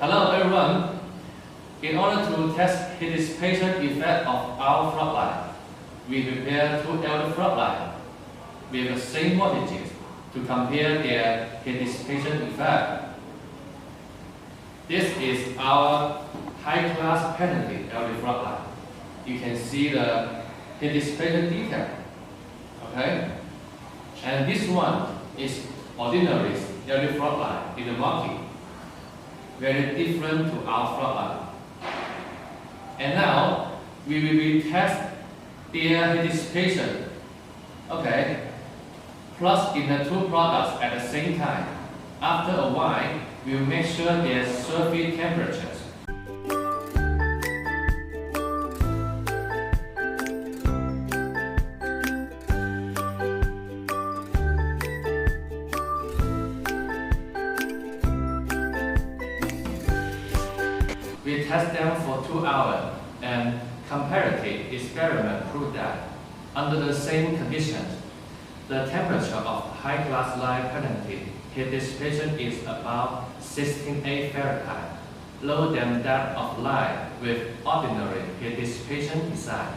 Hello everyone. In order to test heat dissipation effect of our floodlight, we prepare two LED floodlights with the same voltages to compare their heat dissipation effect. This is our high-class patented LED floodlight. You can see the heat dissipation detail. Okay? And this one is ordinary LED floodlight in the market. Very different to our floodlight. And now we will be test their heat dissipation. Okay. Plus in the two products at the same time. After a while, we will make sure their surface temperatures. We test them for 2 hours, and comparative experiment proved that under the same conditions, the temperature of high-class light patented heat dissipation is about 16.8 Fahrenheit, lower than that of light with ordinary heat dissipation design.